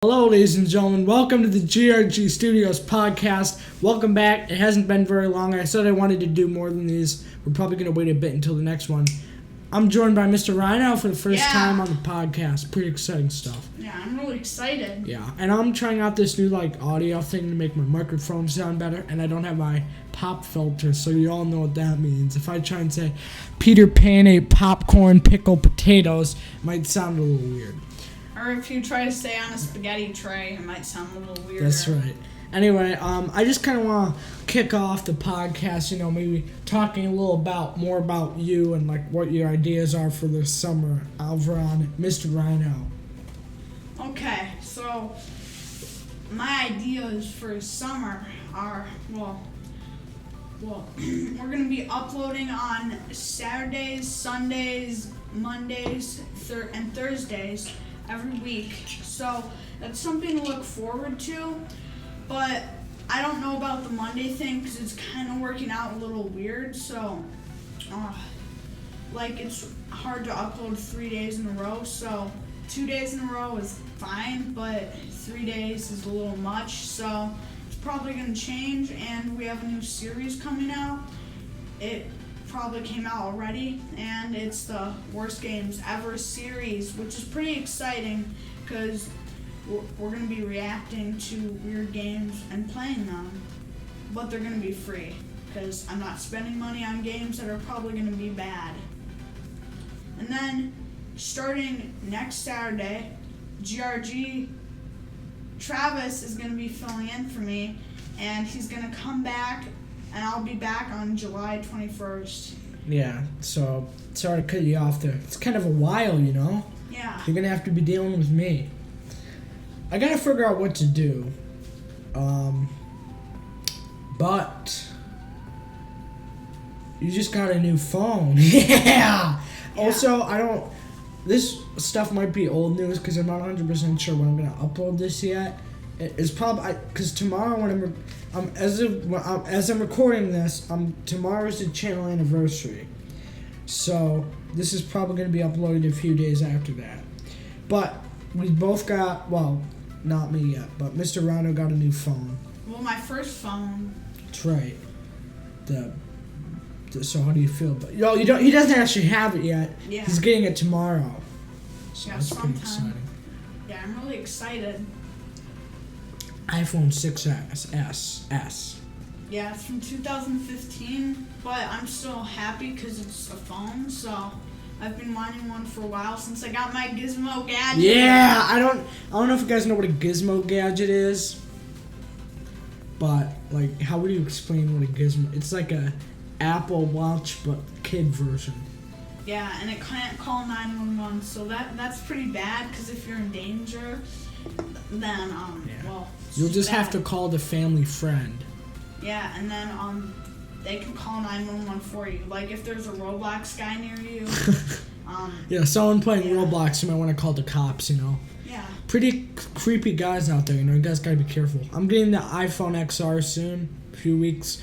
Hello, ladies and gentlemen. Welcome to the GRG Studios podcast. Welcome back. It hasn't been very long. I said I wanted to do more than these. We're probably going to wait a bit until the next one. I'm joined by Mr. Rhino for the first time on the podcast. Pretty exciting stuff. Yeah, I'm really excited. Yeah, and I'm trying out this new audio thing to make my microphone sound better, and I don't have my pop filter, so you all know what that means. If I try and say Peter Pan ate popcorn, pickled potatoes, it might sound a little weird. Or if you try to stay on a spaghetti tray, it might sound a little weirder. That's right. Anyway, I just kind of want to kick off the podcast, maybe talking a little more about you and what your ideas are for this summer over on Mr. Rhino. Okay, so my ideas for summer are, we're going to be uploading on Saturdays, Sundays, Mondays, and Thursdays every week. So that's something to look forward to. But I don't know about the Monday thing because it's kind of working out a little weird. So, it's hard to upload 3 days in a row. So 2 days in a row is fine, but 3 days is a little much. So it's probably going to change. And we have a new series coming out. It probably came out already, and it's the Worst Games Ever series, which is pretty exciting because we're going to be reacting to weird games and playing them, but they're going to be free because I'm not spending money on games that are probably going to be bad. And then starting next Saturday, GRG Travis is going to be filling in for me, and he's going to come back, and I'll be back on July 21st. Yeah, so sorry to cut you off there. It's kind of a while, Yeah. You're going to have to be dealing with me. I got to figure out what to do. But you just got a new phone. Yeah. Also, this stuff might be old news because I'm not 100% sure when I'm going to upload this yet. It's probably because tomorrow when as I'm recording this, tomorrow's the channel anniversary, so this is probably going to be uploaded a few days after that. But we both got not me yet, but Mr. Rhino got a new phone. Well, my first phone. That's right. So how do you feel? But he doesn't actually have it yet. Yeah. He's getting it tomorrow. So Yeah, that's pretty sometime. exciting. Yeah, I'm really excited. iPhone 6s S. Yeah, it's from 2015, but I'm still happy because it's a phone, so I've been wanting one for a while since I got my Gizmo gadget. Yeah, I don't know if you guys know what a Gizmo gadget is, but how would you explain what a Gizmo? It's like a Apple Watch but kid version. Yeah, and it can't call 911, so that's pretty bad because if you're in danger, then you'll just bad. have to call the family friend. Yeah, and then they can call 911 for you. Like if there's a Roblox guy near you. Yeah, someone playing Roblox, you might want to call the cops. Yeah. Pretty creepy guys out there. You guys gotta be careful. I'm getting the iPhone XR soon, a few weeks.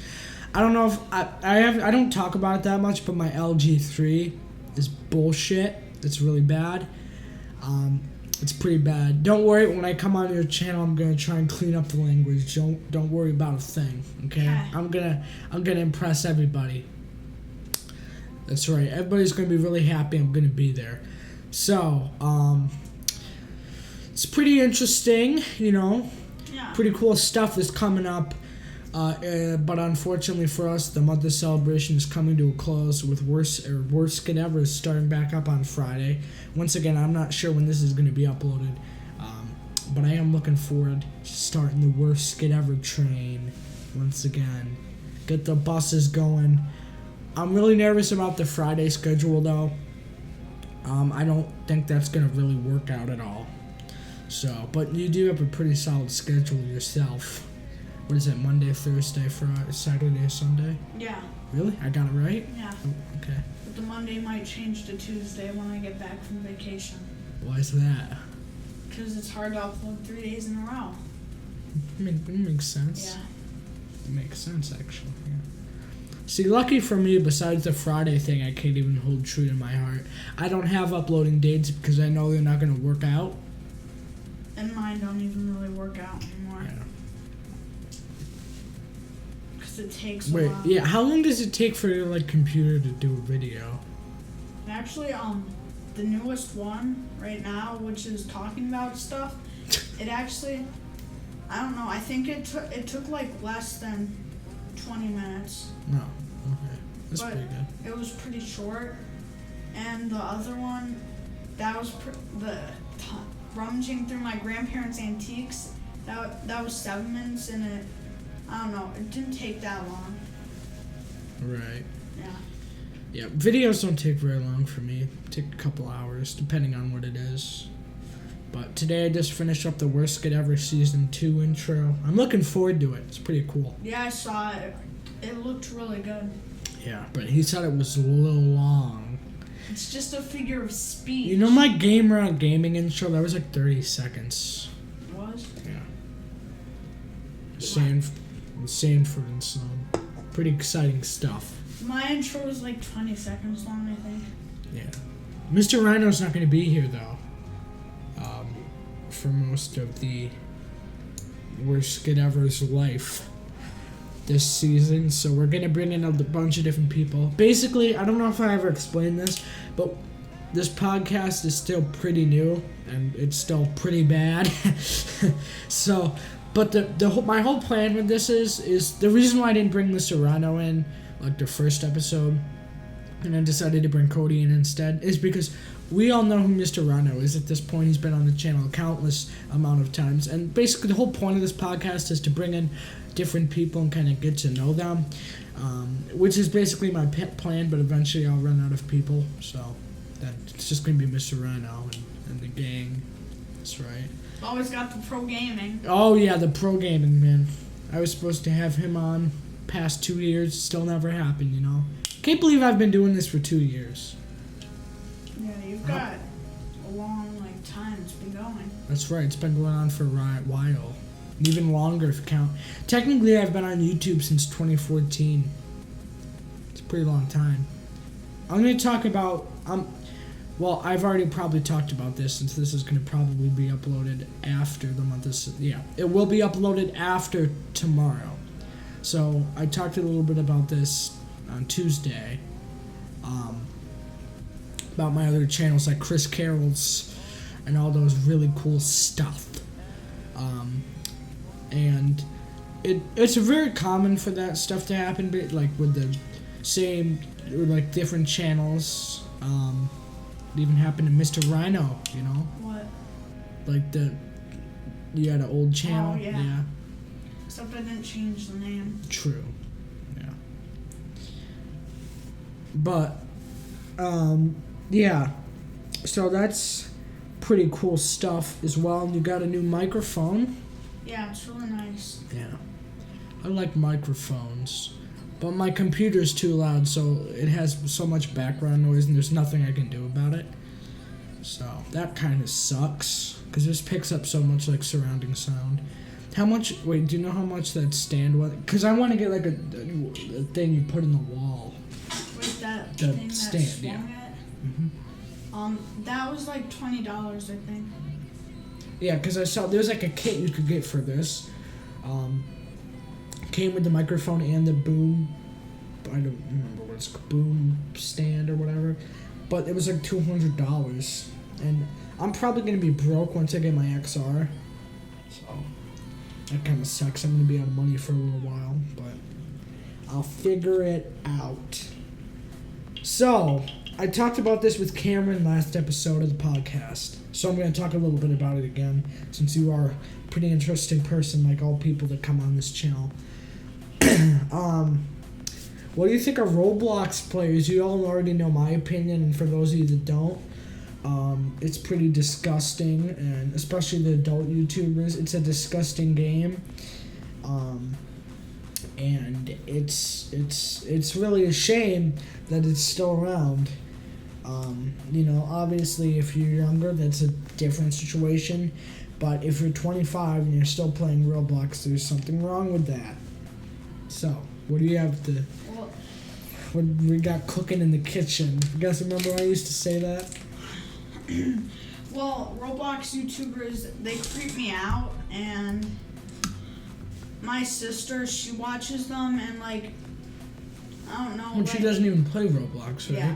I don't know if I don't talk about it that much, but my LG 3 is bullshit. It's really bad. It's pretty bad. Don't worry, when I come on your channel, I'm gonna try and clean up the language. Don't worry about a thing, okay? I'm gonna impress everybody. That's right. Everybody's gonna be really happy I'm gonna be there. So, it's pretty interesting, Yeah. Pretty cool stuff that's coming up. But unfortunately for us, the month of celebration is coming to a close with Worst Skit Ever is starting back up on Friday. Once again, I'm not sure when this is going to be uploaded, but I am looking forward to starting the Worst Skit Ever train once again. Get the buses going. I'm really nervous about the Friday schedule, though. I don't think that's going to really work out at all. So, but you do have a pretty solid schedule yourself. What is it, Monday, Thursday, Friday, Saturday, Sunday? Yeah. Really? I got it right? Yeah. Oh, okay. But the Monday might change to Tuesday when I get back from vacation. Why is that? Because it's hard to upload 3 days in a row. It makes sense. Yeah. It makes sense, actually. Yeah. See, lucky for me, besides the Friday thing, I can't even hold true to my heart. I don't have uploading dates because I know they're not going to work out. and mine don't even really work out anymore. Yeah. Because it takes a Wait, while. yeah. How long does it take for your like computer to do a video? Actually, the newest one right now, which is talking about stuff, it actually, I don't know. I think it took like less than 20 minutes. No. Okay. That's But pretty good. it was pretty short. And the other one, that was rummaging through my grandparents' antiques. That was 7 minutes, and I don't know. It didn't take that long. Right. Yeah. Yeah. Videos don't take very long for me. Take a couple hours, depending on what it is. But today I just finished up the Worst Skit Ever Season 2 intro. I'm looking forward to it. It's pretty cool. Yeah, I saw it. It looked really good. Yeah, but he said it was a little long. It's just a figure of speech. You know my Game Around Gaming intro? That was like 30 seconds. It was? Yeah. Sanford and Son. Pretty exciting stuff. My intro was like 20 seconds long, I think. Yeah. Mr. Rhino's not going to be here, though. For most of the Worst Skit Ever's life this season. So we're going to bring in a bunch of different people. Basically, I don't know if I ever explained this, but this podcast is still pretty new, and it's still pretty bad. So, but my whole plan with this is the reason why I didn't bring Mr. Rhino in, like the first episode, and I decided to bring Cody in instead, is because we all know who Mr. Rhino is at this point. He's been on the channel a countless amount of times, and basically the whole point of this podcast is to bring in different people and kind of get to know them, which is basically my plan, but eventually I'll run out of people, so it's just going to be Mr. Rhino and the gang. That's right. Always got the pro gaming. Oh, yeah, the pro gaming, man. I was supposed to have him on past 2 years. Still never happened, you know. Can't believe I've been doing this for 2 years. Yeah, you've got a long time it's been going. That's right. It's been going on for a while. Even longer if you count. Technically, I've been on YouTube since 2014. It's a pretty long time. I'm going to talk about... well, I've already probably talked about this since this is going to probably be uploaded after the month of... Yeah, it will be uploaded after tomorrow. So, I talked a little bit about this on Tuesday. About my other channels like Chris Carroll's and all those really cool stuff. And it's very common for that stuff to happen, but like with the same or like different channels. It even happened to Mr. Rhino, you know? What? Like you had an old channel. Oh, yeah. Except I didn't change the name. True. Yeah. But yeah. So that's pretty cool stuff as well. And you got a new microphone. Yeah, it's really nice. Yeah. I like microphones. But my computer's too loud, so it has so much background noise and there's nothing I can do about it. So that kind of sucks, because this picks up so much like surrounding sound. How much, wait, do you know how much that stand was? Because I want to get like a thing you put in the wall. Wait, that The thing stand, that swung yeah. it? That was like $20, I think. Yeah, because I saw there's like a kit you could get for this. Came with the microphone and the boom. I don't remember what it's called, boom stand or whatever. But it was like $200. And I'm probably going to be broke once I get my XR. So that kind of sucks. I'm going to be out of money for a little while. But I'll figure it out. So I talked about this with Cameron last episode of the podcast. So I'm going to talk a little bit about it again, since you are a pretty interesting person like all people that come on this channel. What do you think of Roblox players? You all already know my opinion, and for those of you that don't, it's pretty disgusting, and especially the adult YouTubers, it's a disgusting game. And it's really a shame that it's still around. You know, obviously if you're younger, that's a different situation, but if you're 25 and you're still playing Roblox, there's something wrong with that. So, what do you have to... What we got cooking in the kitchen? You guys remember I used to say that? Well, Roblox YouTubers, they creep me out, and my sister, she watches them, and like, I don't know. And she doesn't even play Roblox, right? Yeah,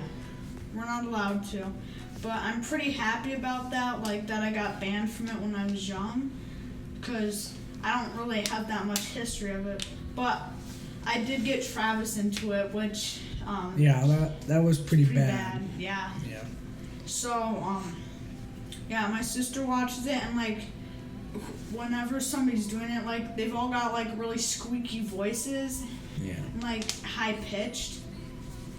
we're not allowed to. But I'm pretty happy about that, like that I got banned from it when I was young, because I don't really have that much history of it. But I did get Travis into it, which yeah, that was pretty bad. Yeah. Yeah. So yeah, my sister watches it, and like whenever somebody's doing it, like they've all got like really squeaky voices. Yeah. And, like high pitched,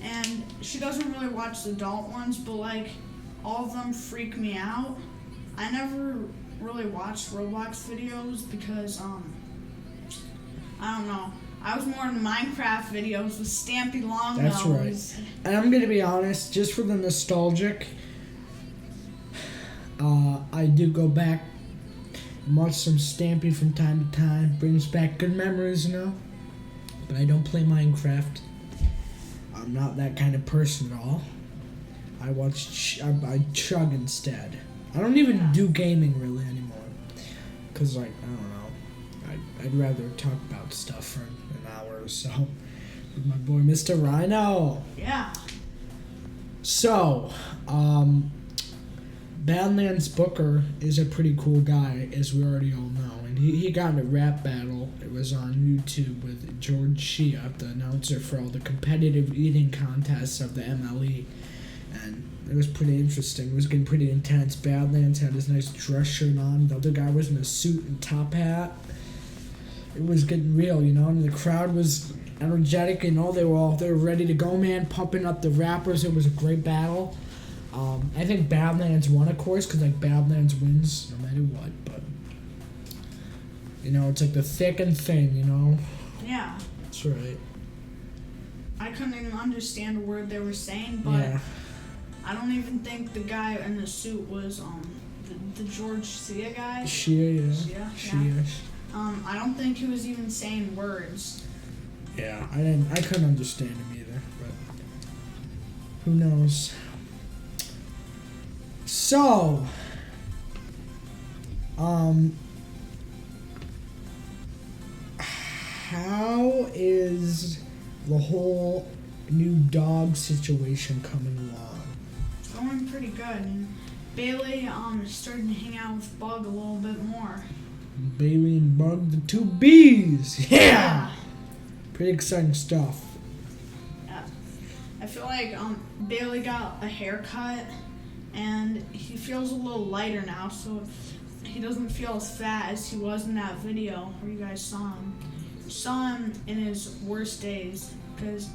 and she doesn't really watch the adult ones, but like all of them freak me out. I never really watched Roblox videos because I don't know. I was more into Minecraft videos with Stampy Longnose. That's right. And I'm gonna be honest, just for the nostalgic, I do go back and watch some Stampy from time to time. Brings back good memories, you know. But I don't play Minecraft. I'm not that kind of person at all. I chug instead. I don't even do gaming really anymore. Cause like, I don't know. I'd rather talk about stuff for an hour or so with my boy Mr. Rhino. Yeah. So, Badlands Booker is a pretty cool guy, as we already all know. And he got in a rap battle. It was on YouTube with George Shia, the announcer for all the competitive eating contests of the MLE. And it was pretty interesting. It was getting pretty intense. Badlands had his nice dress shirt on. The other guy was in a suit and top hat. It was getting real, you know, and the crowd was energetic, you know. They were ready to go, man, pumping up the rappers. It was a great battle. I think Badlands won, of course, because like Badlands wins no matter what. But you know, it's like the thick and thin, you know. Yeah. That's right. I couldn't even understand a word they were saying, but Yeah. I don't even think the guy in the suit was the George Sia guy. Shia, Shia, Shia. I don't think he was even saying words. Yeah, I couldn't understand him either, but who knows? So, how is the whole new dog situation coming along? It's going pretty good. And Bailey is starting to hang out with Bug a little bit more. Bailey and Bug, the two B's. Yeah. Pretty exciting stuff. Yeah. I feel like Bailey got a haircut, and he feels a little lighter now, so he doesn't feel as fat as he was in that video where you guys saw him. You saw him in his worst days because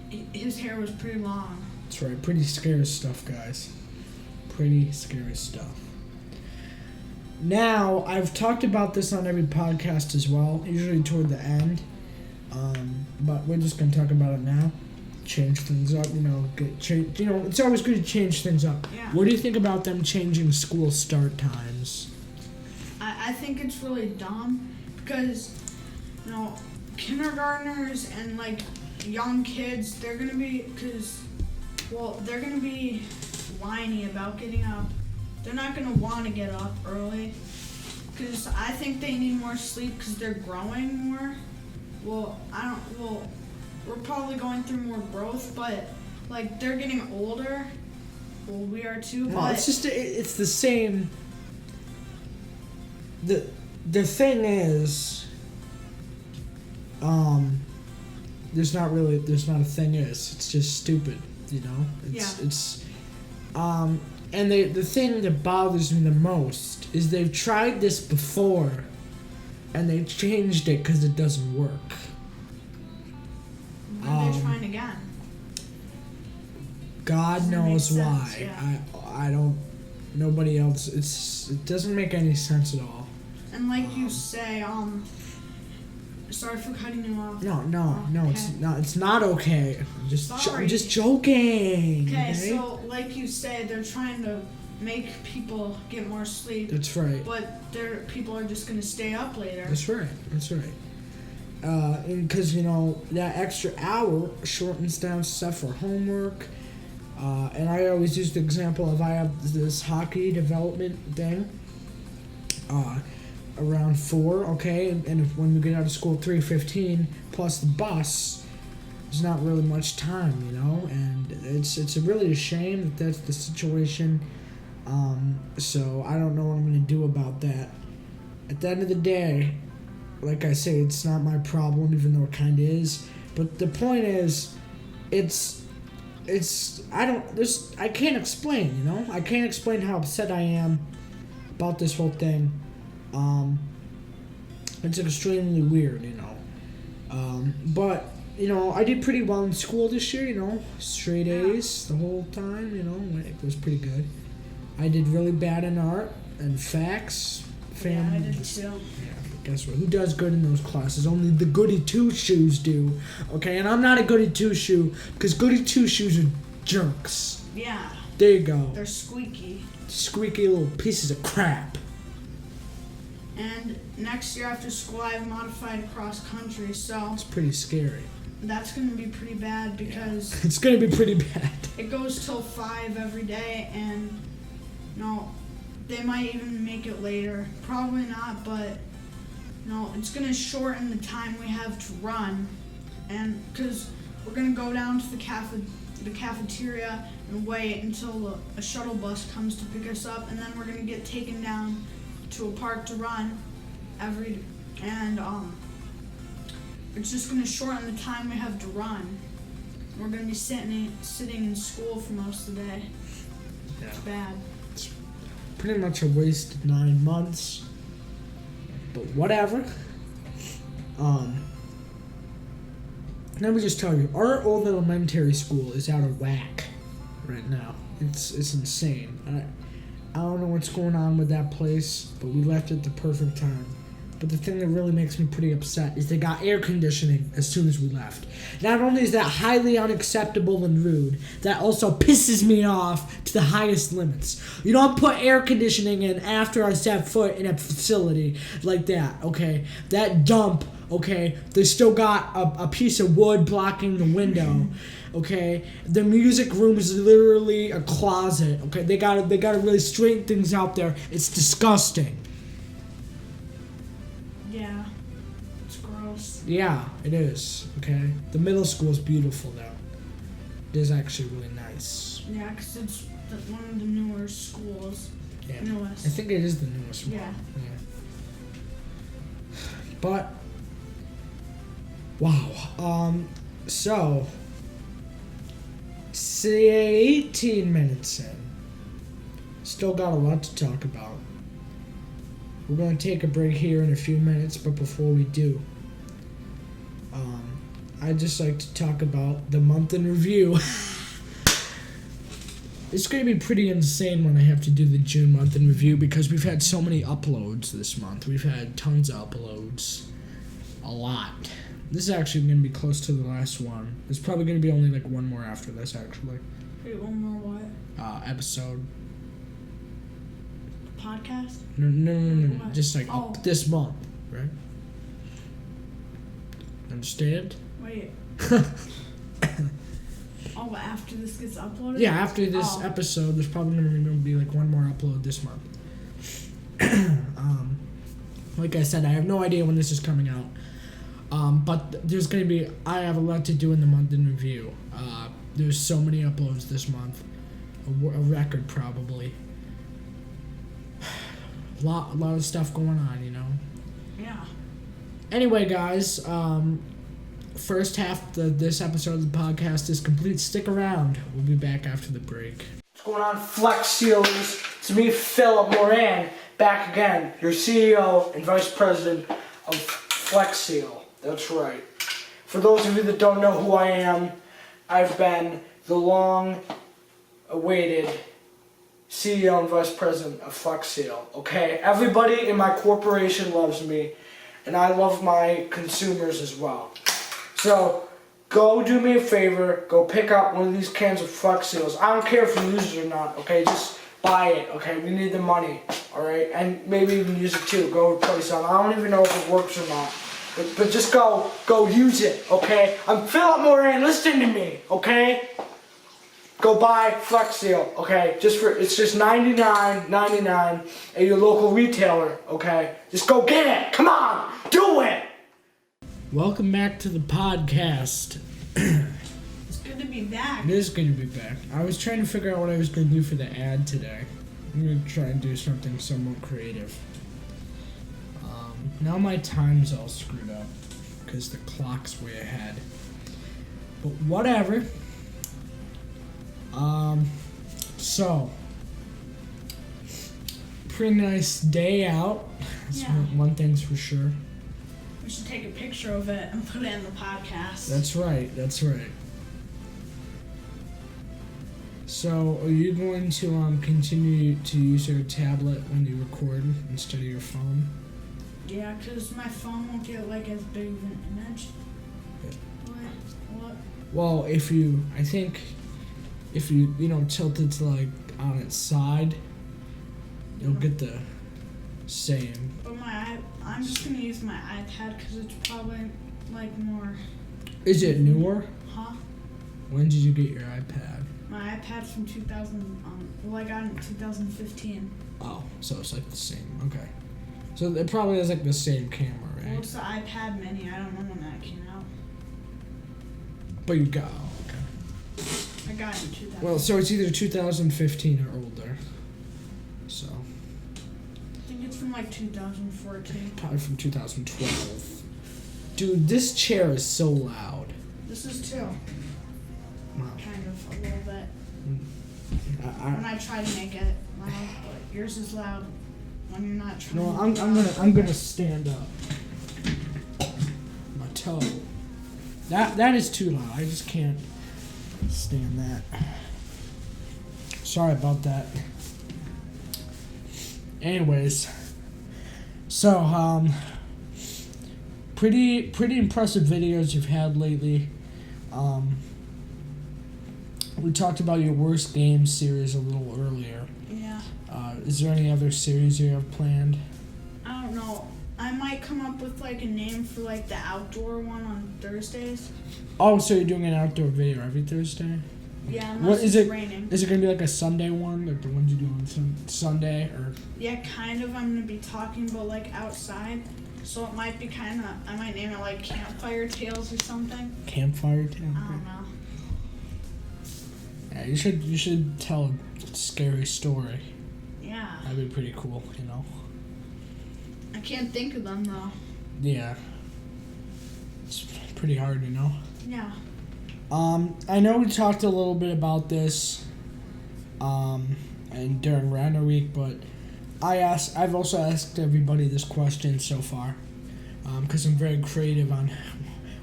his hair was pretty long. That's right. Pretty scary stuff, guys. Pretty scary stuff. Now, I've talked about this on every podcast as well, usually toward the end. But we're just going to talk about it now. Change things up, you know. It's always good to change things up. Yeah. What do you think about them changing school start times? I think it's really dumb because, you know, kindergartners and, like, young kids, they're going to be, they're going to be whiny about getting up. They're not going to want to get up early because I think they need more sleep because they're growing more. We're probably going through more growth, but, like, they're getting older. Well, we are too, No, but... it's the same. The thing is, there's not a thing is. It's just stupid, you know? And the thing that bothers me the most is they've tried this before, and they changed it because it doesn't work. When are they trying again? God Doesn't knows make why. sense, yeah. I don't. Nobody else. It doesn't make any sense at all. And like you say, sorry for cutting you off. No, Okay. It's not okay. Sorry. I'm just joking. Okay, so like you say, they're trying to make people get more sleep. That's right. But people are just gonna stay up later. That's right. And because, you know, that extra hour shortens down stuff for homework, And I always use the example of I have this hockey development thing around 4, okay? And if, when we get out of school at 3:15, plus the bus, there's not really much time, you know? And it's really a shame that that's the situation. So I don't know what I'm going to do about that. At the end of the day, like I say, it's not my problem, even though it kind of is. But the point is, I can't explain, you know? I can't explain how upset I am about this whole thing. It's extremely weird, you know? But, you know, I did pretty well in school this year, you know? Straight A's the whole time, you know? It was pretty good. I did really bad in art and facts. Yeah, I did too. Yeah, but guess what? Who does good in those classes? Only the goody two-shoes do. Okay, and I'm not a goody two-shoe because goody two-shoes are jerks. Yeah. There you go. They're squeaky. Squeaky little pieces of crap. And next year after school, I have modified cross country, so It's pretty scary. that's going to be pretty bad because It's gonna be pretty bad. it goes till 5 every day, and no, they might even make it later. Probably not, but no, it's going to shorten the time we have to run, and because we're going to go down to the cafeteria and wait until a shuttle bus comes to pick us up, and then we're going to get taken down to a park to run it's just going to shorten the time we have to run. We're going to be sitting in school for most of the day. Yeah. It's bad. Pretty much a wasted 9 months. But whatever. Let me just tell you, our old elementary school is out of whack right now. It's insane. I don't know what's going on with that place, but we left at the perfect time. But the thing that really makes me pretty upset is they got air conditioning as soon as we left. Not only is that highly unacceptable and rude, that also pisses me off to the highest limits. You don't put air conditioning in after I set foot in a facility like that, okay? That dump, okay? They still got a piece of wood blocking the window. Okay, the music room is literally a closet. Okay, they gotta really straighten things out there. It's disgusting. Yeah, it's gross. Yeah, it is. Okay, the middle school is beautiful though. It is actually really nice. Yeah, because it's one of the newer schools. Yeah, Newest. I think it is the newest one. Yeah. But wow. So. Say 18 minutes in. Still got a lot to talk about. We're going to take a break here in a few minutes, but before we do, I'd just like to talk about the month in review. It's going to be pretty insane when I have to do the June month in review because we've had so many uploads this month. We've had tons of uploads. A lot. This is actually going to be close to the last one. There's probably going to be only like one more after this, actually. Wait, one more what? Episode. Podcast? No. What? Just like this month, right? Understand? Wait. Oh, after this gets uploaded? Yeah, after this episode, there's probably going to be like one more upload this month. Like I said, I have no idea when this is coming out. But there's going to be, I have a lot to do in the month in review. There's so many uploads this month. A record, probably. A lot of stuff going on, you know? Yeah. Anyway, guys, first half of this episode of the podcast is complete. Stick around. We'll be back after the break. What's going on, Flex Sealers? It's me, Philip Moran, back again, your CEO and Vice President of Flex Seal. That's right. For those of you that don't know who I am, I've been the long-awaited CEO and Vice President of Flex Seal. Okay? Everybody in my corporation loves me, and I love my consumers as well. So, go do me a favor. Go pick up one of these cans of Flex Seals. I don't care if you use it or not, okay? Just buy it, okay? We need the money, alright? And maybe even use it too. Go replace it. I don't even know if it works or not. But just go use it, okay? I'm Philip Moran, listen to me, okay? go buy Flex Seal, okay? It's just $99.99 at your local retailer, okay? Just go get it. Come on, do it. Welcome back to the podcast. It's good to be back. It is good to be back. I was trying to figure out what I was going to do for the ad today. I'm going to try and do something somewhat creative. Now my time's all screwed up because the clock's way ahead. But whatever. So, pretty nice day out. That's one thing's for sure. We should take a picture of it and put it in the podcast. That's right. So, are you going to continue to use your tablet when you record instead of your phone? Yeah, because my phone won't get like as big of an image. What? Well, if you tilt it to like on its side, you'll get the same. But I'm just gonna use my iPad because it's probably like more. Is it newer? Huh? When did you get your iPad? My iPad's from 2000. I got it in 2015. Oh, so it's like the same. Okay. So it probably has like the same camera, right? Well, it's the iPad Mini. I don't know when that came out. But you got okay. I got it in 2000. Well, so it's either 2015 or older. So. I think it's from like 2014. Probably from 2012. Dude, this chair is so loud. This is too. Wow. Kind of a little bit. When I try to make it loud, but yours is loud when you're not trying. No, I'm gonna stand up. My toe. That is too loud. I just can't stand that. Sorry about that. Anyways, so pretty impressive videos you've had lately. We talked about your worst game series a little earlier. Yeah. Is there any other series you have planned? I don't know. I might come up with like a name for like the outdoor one on Thursdays. Oh, so you're doing an outdoor video every Thursday? Yeah, unless it's raining. Is it gonna be like a Sunday one, like the ones you do on Sunday, or? Yeah, kind of. I'm gonna be talking about like outside, so it might be kind of. I might name it like Campfire Tales or something. Campfire Tales. I don't know. Yeah, you should tell a scary story. Yeah. That'd be pretty cool, you know. I can't think of them though. Yeah. It's pretty hard, you know. Yeah. I know we talked a little bit about this, and during Random Week, but I've also asked everybody this question so far, because I'm very creative on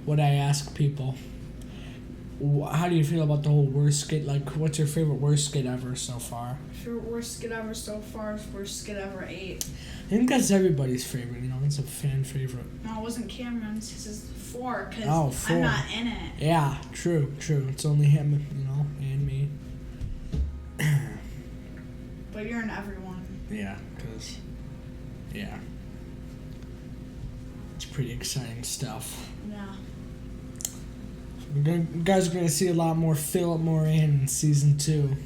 what I ask people. How do you feel about the whole worst skit? Like, what's your favorite worst skit ever so far? Favorite worst skit ever so far is worst skit ever 8. I think that's everybody's favorite, you know, it's a fan favorite. No, it wasn't Cameron's, his is 4, because 4. I'm not in it. Yeah, true. It's only him, you know, and me. But you're in everyone. Yeah, because, yeah. It's pretty exciting stuff. Yeah. You guys are going to see a lot more Philip Moran in Season 2.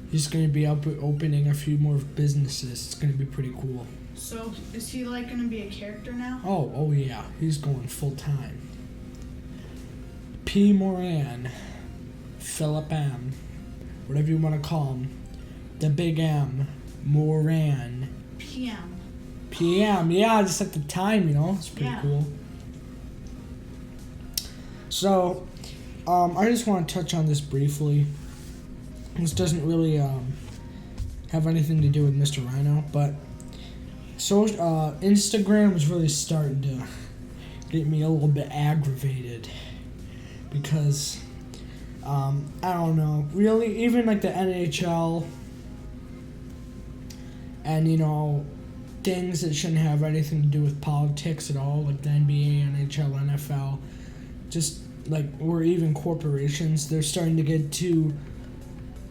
He's going to be opening a few more businesses. It's going to be pretty cool. So, is he, like, going to be a character now? Oh yeah. He's going full time. P. Moran. Philip M. Whatever you want to call him. The Big M. Moran. PM. PM. Yeah, just like the time, you know. It's pretty cool. So, I just want to touch on this briefly. This doesn't really have anything to do with Mr. Rhino, but Instagram is really starting to get me a little bit aggravated because I don't know, really, even like the NHL and, you know, things that shouldn't have anything to do with politics at all, like the NBA, NHL, NFL, just like, or even corporations, they're starting to get too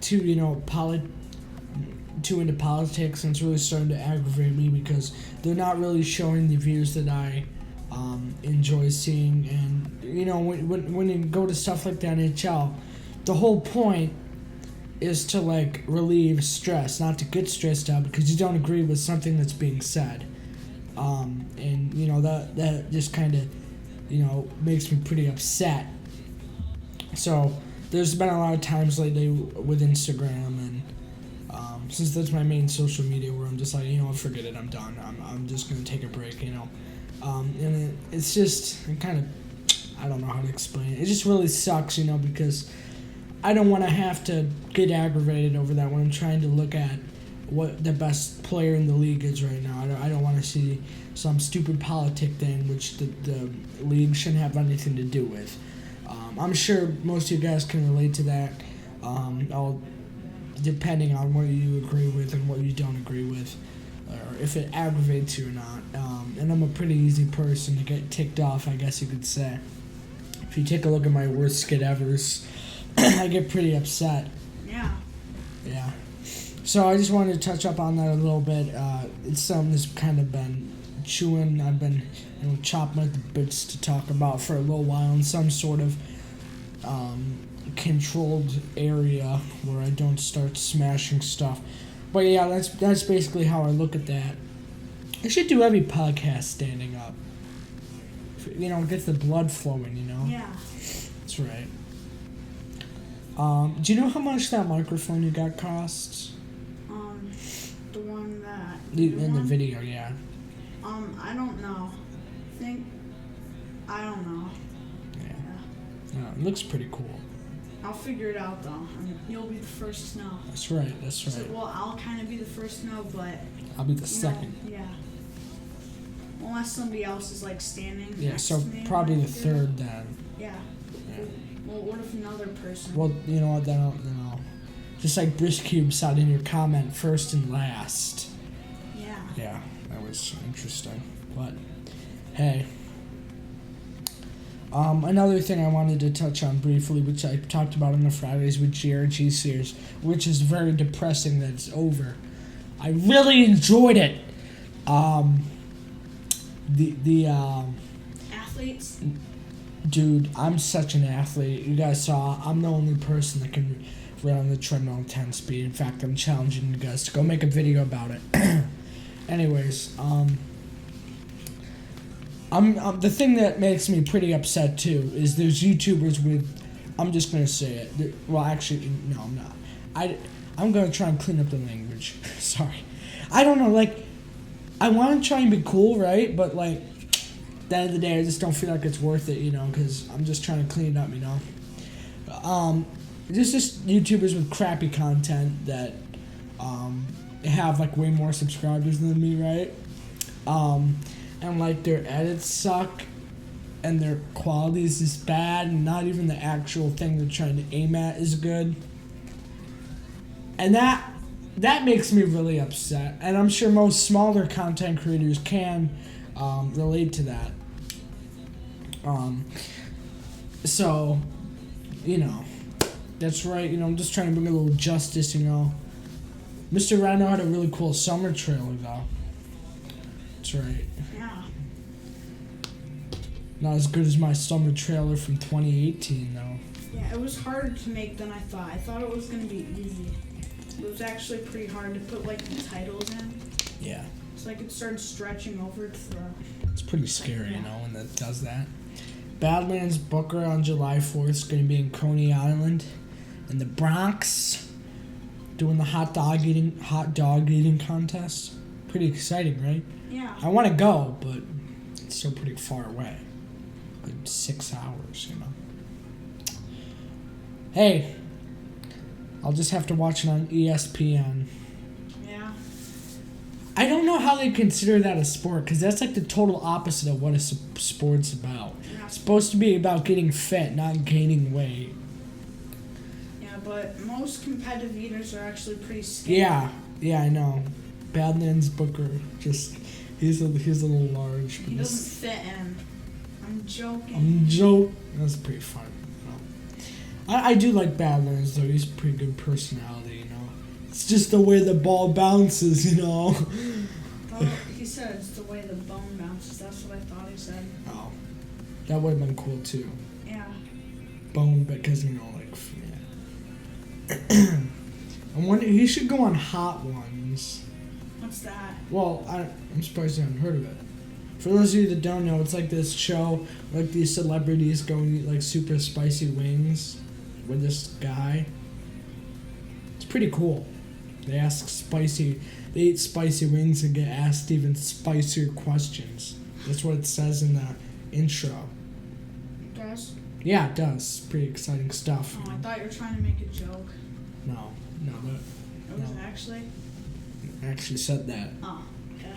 you know, too into politics, and it's really starting to aggravate me because they're not really showing the views that I enjoy seeing. And, you know, when you go to stuff like the NHL, the whole point is to like relieve stress, not to get stressed out because you don't agree with something that's being said. And you know that just kind of, you know, makes me pretty upset. So there's been a lot of times lately with Instagram, and since that's my main social media, where I'm just like, you know, forget it, I'm done. I'm just gonna take a break, you know. And it's just kind of, I don't know how to explain it. It just really sucks, you know, because I don't want to have to get aggravated over that when I'm trying to look at what the best player in the league is right now. I don't want to see some stupid politic thing which the league shouldn't have anything to do with. I'm sure most of you guys can relate to that, all depending on what you agree with and what you don't agree with, or if it aggravates you or not. And I'm a pretty easy person to get ticked off, I guess you could say. If you take a look at my worst skit evers, I get pretty upset. Yeah. Yeah. So I just wanted to touch up on that a little bit. It's something that's kind of been chewing. I've been, you know, chopping at the bits to talk about for a little while in some sort of controlled area where I don't start smashing stuff. But yeah, that's basically how I look at that. I should do every podcast standing up. You know, it gets the blood flowing, you know? Yeah. That's right. Do you know how much that microphone you got costs? The one that... In the video, yeah. I don't know. I don't know. Yeah, it looks pretty cool. I'll figure it out, though. You'll be the first to know. That's right. So, well, I'll kind of be the first to know, but... I'll be the second. Yeah. Unless somebody else is, like, standing Yeah, so probably the third then. Yeah. Well, what if another person... Well, you know what, then I'll just like Brisk Cube said in your comment, first and last. Yeah. Yeah, that was interesting. But, hey. Another thing I wanted to touch on briefly, which I talked about in the Fridays with GRG series, which is very depressing that it's over. I really enjoyed it. Athletes? Dude, I'm such an athlete. You guys saw, I'm the only person that can run on the treadmill at 10 speed. In fact, I'm challenging you guys to go make a video about it. Anyways, the thing that makes me pretty upset too is there's YouTubers with, I'm just gonna say it. Well, actually, no, I'm not. I'm gonna try and clean up the language. Sorry. I don't know, like, I want to try and be cool, right? But like, at the end of the day, I just don't feel like it's worth it, you know, because I'm just trying to clean it up, you know. There's just YouTubers with crappy content that have like way more subscribers than me, right? And like their edits suck, and their quality is just bad, and not even the actual thing they're trying to aim at is good. And that makes me really upset, and I'm sure most smaller content creators can relate to that. So, you know, that's right, you know, I'm just trying to bring a little justice, you know. Mr. Rhino had a really cool summer trailer, though. That's right. Yeah. Not as good as my summer trailer from 2018, though. Yeah, it was harder to make than I thought. I thought it was going to be easy. It was actually pretty hard to put, like, the titles in. Yeah. So, like, it started stretching over to the... It's pretty scary, you know, when that does that. Badlands Booker on July 4th is going to be in Coney Island in the Bronx doing the hot dog eating contest. Pretty exciting, right? Yeah. I want to go, but it's still pretty far away. Like 6 hours, you know. Hey, I'll just have to watch it on ESPN. Yeah. I don't know how they consider that a sport, because that's like the total opposite of what a sport's about. Yeah. It's supposed to be about getting fit, not gaining weight. Yeah, but most competitive eaters are actually pretty skinny. Yeah, I know. Badlands Booker, just he's a little large. He doesn't fit in. I'm joking. That's pretty fun. I do like Badlands though. He's a pretty good personality, you know. It's just the way the ball bounces, you know. Well, he said it's the way the bone bounces. That's what I thought he said. Oh, that would have been cool too. Yeah. Bone, because you know, like, yeah. I'm wondering, he should go on Hot Ones. What's that? Well, I'm surprised you haven't heard of it. For those of you that don't know, it's like this show, like these celebrities go and eat like super spicy wings with this guy. It's pretty cool. They eat spicy wings and get asked even spicier questions. That's what it says in the intro. It does? Yeah, it does. Pretty exciting stuff. Oh, I thought you were trying to make a joke. No, It was actually? I actually said that. Oh, okay.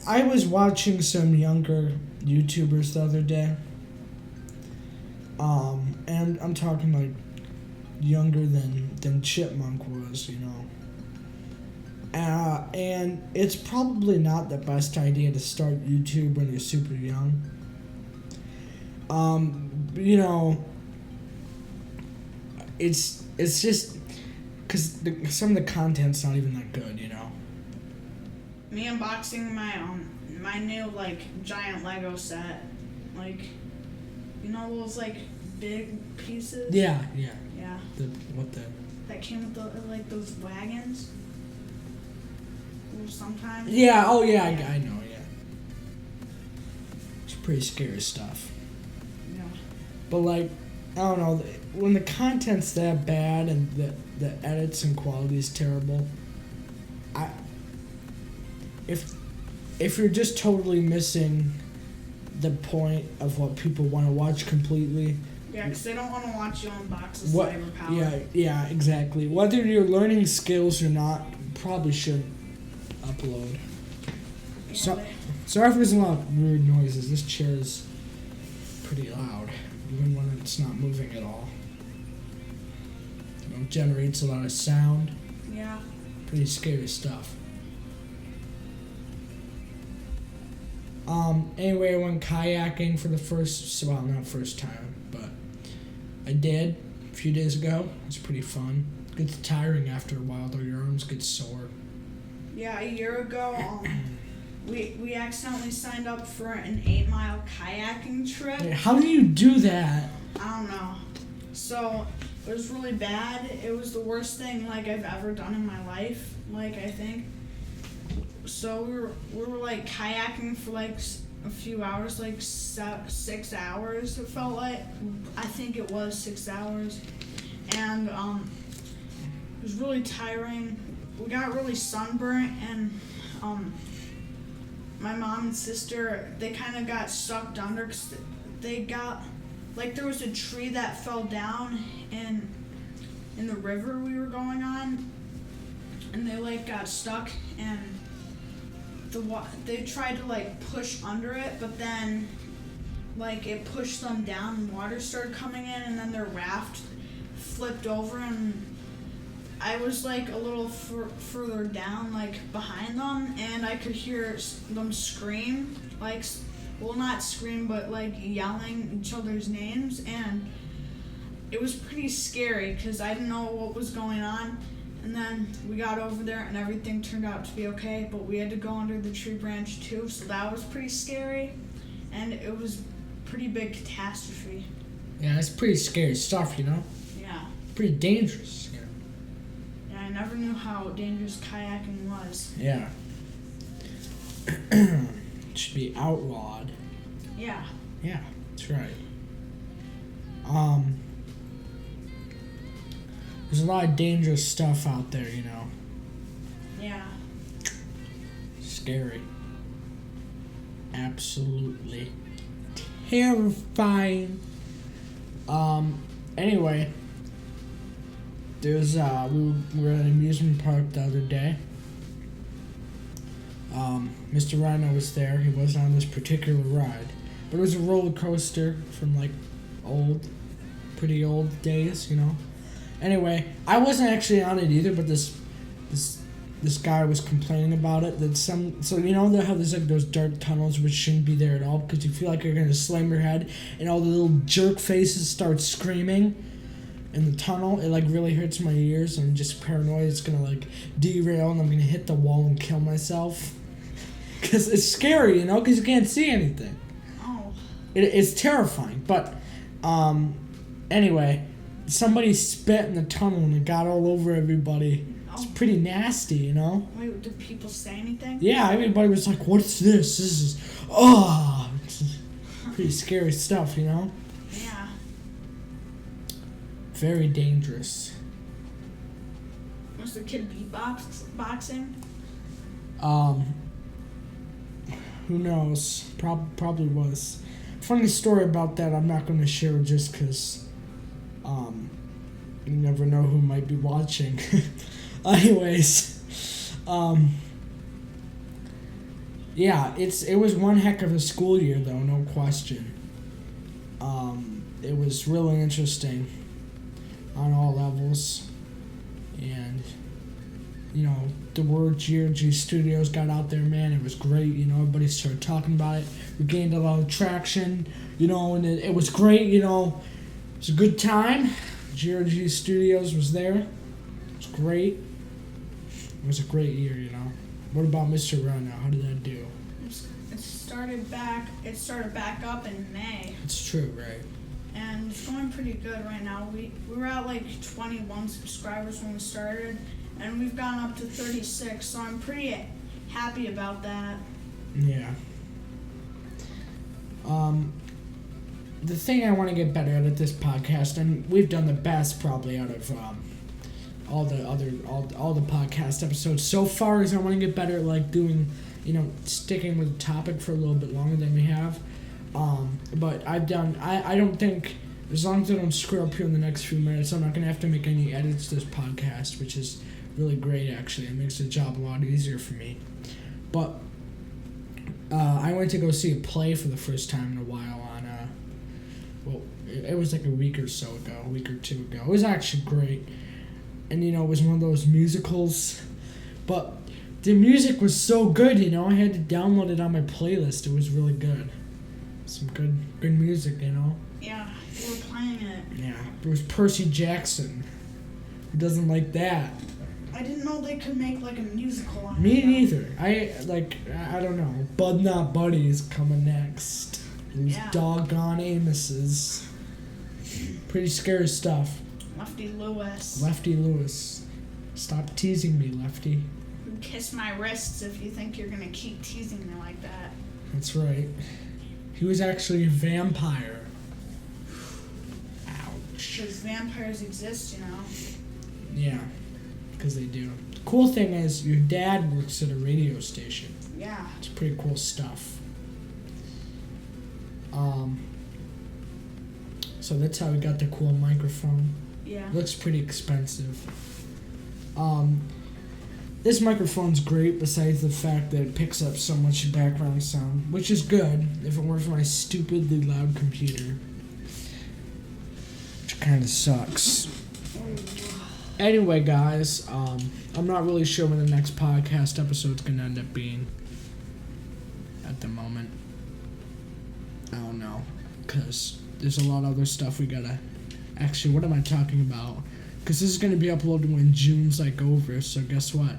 I was watching some younger YouTubers the other day. And I'm talking like younger than Chipmunk was, you know. And it's probably not the best idea to start YouTube when you're super young. You know, it's just because some of the content's not even that good, you know. Me unboxing my new like giant Lego set, like, you know those like big pieces. Yeah. Yeah. That came with like those wagons. Or sometimes. Yeah. Oh yeah. I know. Yeah. It's pretty scary stuff. Yeah. But like, I don't know, when the content's that bad and the edits and quality is terrible, if you're just totally missing the point of what people want to watch completely. Yeah, because they don't want to watch you unbox a cyber power. Yeah, exactly. Whether you're learning skills or not, probably should upload. Yeah, Sorry if there's a lot of weird noises. This chair is pretty loud, even when it's not moving at all. You know, it generates a lot of sound. Yeah. Pretty scary stuff. Anyway, I went kayaking for the not first time, but I did a few days ago. It was pretty fun. Gets tiring after a while, though. Your arms get sore. Yeah, a year ago, we accidentally signed up for an 8-mile kayaking trip. Wait, how do you do that? I don't know. So it was really bad. It was the worst thing like I've ever done in my life. Like, I think. So we were like kayaking for like a few hours, like 6 hours. It felt like. I think it was 6 hours, and it was really tiring. We got really sunburnt, and my mom and sister, they kind of got sucked under because they got, like, there was a tree that fell down in the river we were going on, and they like got stuck, and they tried to like push under it, but then like it pushed them down and water started coming in, and then their raft flipped over, and I was like a little further down, like behind them, and I could hear them scream, like, well, not scream, but like yelling each other's names, and it was pretty scary because I didn't know what was going on. And then we got over there and everything turned out to be okay, but we had to go under the tree branch too, so that was pretty scary, and it was pretty big catastrophe. Yeah, it's pretty scary stuff, you know? Yeah. Pretty dangerous, you know? Yeah, I never knew how dangerous kayaking was. Yeah. It should be outlawed. Yeah. Yeah, that's right. There's a lot of dangerous stuff out there, you know. Yeah. Scary. Absolutely terrifying. Anyway, there's we were at an amusement park the other day. Mr. Rhino was there. He wasn't on this particular ride, but it was a roller coaster from like pretty old days, you know. Anyway, I wasn't actually on it either, but this guy was complaining about it. So you know how there's like those dark tunnels which shouldn't be there at all because you feel like you're gonna slam your head, and all the little jerk faces start screaming in the tunnel. It like really hurts my ears. I'm just paranoid it's gonna like derail and I'm gonna hit the wall and kill myself. Cause it's scary, you know, because you can't see anything. Oh. It's terrifying, but Anyway, somebody spit in the tunnel and it got all over everybody. It's Oh, pretty nasty, you know? wait, did people say anything? Yeah, everybody was like, what's this? This is, oh, it's pretty scary stuff, you know? Yeah. Very dangerous. Was the kid boxing? Who knows? Probably was. Funny story about that I'm not going to share just because, you never know who might be watching. Anyways, yeah, it was one heck of a school year though, no question. It was really interesting on all levels, and you know, the word GRG Studios got out there, man. It was great, you know, everybody started talking about it. We gained a lot of traction, you know, and it was great, you know. It was a good time. GRG Studios was there. It was great. It was a great year, you know. What about Mr. Rhino? How did that do? It started back up in May. It's true, right? And it's going pretty good right now. We were at like 21 subscribers when we started, and we've gone up to 36, so I'm pretty happy about that. Yeah. The thing I want to get better at this podcast, and we've done the best probably out of all the podcast episodes so far, is I want to get better at like doing, you know, sticking with the topic for a little bit longer than we have. But I don't think, as long as I don't screw up here in the next few minutes, I'm not going to have to make any edits to this podcast, which is really great, actually. It makes the job a lot easier for me. But I went to go see a play for the first time in a while on, it was like a week or two ago. It was actually great. And, you know, it was one of those musicals. But the music was so good, you know. I had to download it on my playlist. It was really good. Some good music, you know. Yeah, we were playing it. Yeah, it was Percy Jackson. Who doesn't like that? I didn't know they could make like a musical on Me it. neither. I don't know. Bud Not Buddy is coming next. Those Yeah. doggone Amos's. Pretty scary stuff. Lefty Lewis. Lefty Lewis. Stop teasing me, Lefty. You kiss my wrists if you think you're gonna keep teasing me like that. That's right. He was actually a vampire. Ouch. Because vampires exist, you know. Yeah, because they do. The cool thing is, your dad works at a radio station. Yeah. It's pretty cool stuff. So that's how we got the cool microphone. Yeah. Looks pretty expensive. This microphone's great besides the fact that it picks up so much background sound, which is good if it weren't for my stupidly loud computer. Which kind of sucks. Anyway, guys, I'm not really sure when the next podcast episode's gonna end up being at the moment. I don't know, because there's a lot of other stuff we gotta... Actually, what am I talking about? Because this is gonna be uploaded when June's, like, over, so guess what?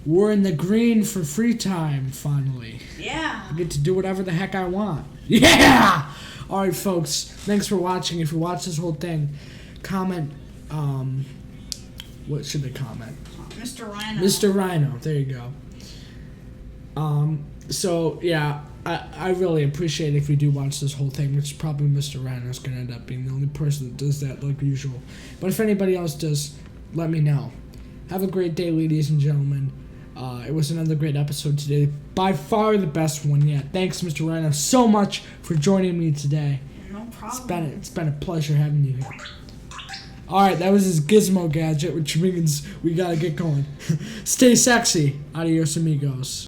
We're in the green for free time, finally. Yeah. I get to do whatever the heck I want. Yeah! Alright, folks, thanks for watching. If you watch this whole thing, comment, what should they comment? Mr. Rhino. Mr. Rhino, there you go. So, yeah, I really appreciate it if you do watch this whole thing, which probably Mr. Rhino is going to end up being the only person that does that like usual. But if anybody else does, let me know. Have a great day, ladies and gentlemen. It was another great episode today. By far the best one yet. Thanks, Mr. Rhino, so much for joining me today. No problem. It's been a pleasure having you here. Alright, that was his gizmo gadget, which means we gotta get going. Stay sexy. Adios, amigos.